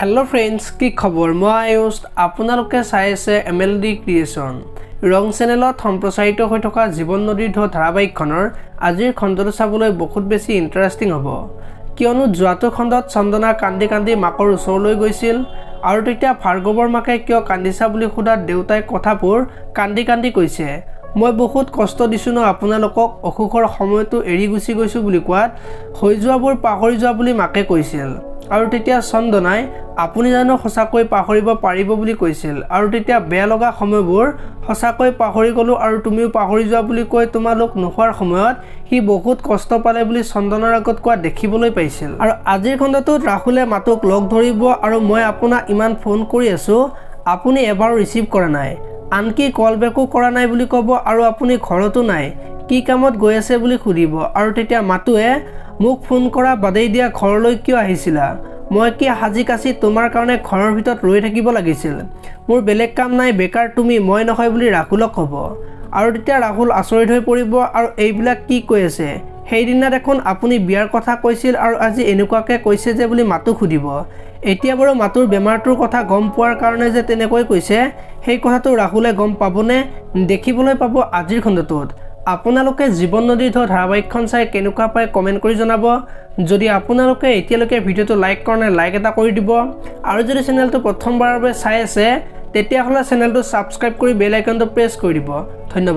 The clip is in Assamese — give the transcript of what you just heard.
हेलो फ्रेंड्स की खबर मैं आयुष आपनालोके चाइ आछे MLD Creation रंग चेनेলত सम्प्रसारित হৈ থকা जीवन नदीर ढौ धाराबाहिकखনৰ আজিৰ খণ্ডটো চাবলৈ বহুত বেছি ইন্টাৰেষ্টিং হ'ব কিয়নো যোৱাটো খণ্ডত চন্দনা কান্দি কান্দি মাকৰ ওচৰলৈ গৈছিল আৰু তেতিয়া ভাৰ্গৱৰ মাকে কিয় কান্দিছা বুলি খুদাত দেউতাই কথাবোৰ কান্দি কান্দি কৈছে মই বহুত কষ্ট দিছো ন আপোনালোকক অসুখৰ সময়টো এৰি গুছি গৈছো বুলি কোৱাত হৈ যোৱাবোৰ পাহৰি যোৱা বুলি মাকে কৈছিল আৰু তেতিয়া চন্দনাই আপুনি জানো হসাকৈ পাহৰিব পাৰিব বুলি কৈছিল আৰু তেতিয়া বেয়া লগা সময়বোৰ হসাকৈ পাহৰি গলো আৰু তুমিও পাহৰি যোৱা বুলি কৈ তোমালোক নোখোৱাৰ সময়ত হি বহুত কষ্ট পালে বুলি চন্দনৰ আগত কোৱা দেখিবলৈ পাইছিল আৰু আজিৰ খণ্ডটোত ৰাহুলে মাতুক লগ ধৰিব আৰু মই আপোনাক ইমান ফোন কৰি আছো আপুনি এবাৰ ৰিসিভ কৰা নাই আনকি কল বেকো কৰা নাই বুলি ক'ব আৰু আপুনি ঘৰতো নাই কি কামত গৈ আছে বুলি খুদিব আৰু তেতিয়া মাতুৱে মোক ফোন কৰা বাদেই দিয়া ঘৰলৈ কিয় আহিছিলা মই কি হাজি কাছি তোমাৰ কাৰণে ঘৰৰ ভিতৰত ৰৈ থাকিব লাগিছিল মোৰ বেলেগ কাম নাই বেকাৰ তুমি মই নহয় বুলি ৰাহুলক ক'ব আৰু তেতিয়া ৰাহুল আচৰিত হৈ পৰিব আৰু এইবিলাক কি কৈ আছে সেইদিনা দেখোন আপুনি বিয়াৰ কথা কৈছিল আৰু আজি এনেকুৱাকে কৈছে যে বুলি মাতু খুদিব এতিয়া বাৰু মাতুৰ বেমাৰটোৰ কথা গম পোৱাৰ কাৰণে যে তেনেকৈ কৈছে সেই কথাটো ৰাহুলে গম পাবনে দেখিবলৈ পাব আজিৰ খণ্ডটোত আপোনালোকে জীবন নদীৰ ঢৌ ধাৰাবাহিকখন চাই কেনেকুৱা পায় কমেন্ট কৰি জনাব যদি আপোনালোকে এতিয়ালৈকে ভিডিওটো লাইক কৰা নাই লাইক এটা কৰি দিব আৰু যদি চেনেলটো প্ৰথমবাৰৰ বাবে চাই আছে তেতিয়া হলে চেনেলটো সাবস্ক্ৰাইব কৰি বেল আইকনটো প্ৰেছ কৰি দিব ধন্যবাদ।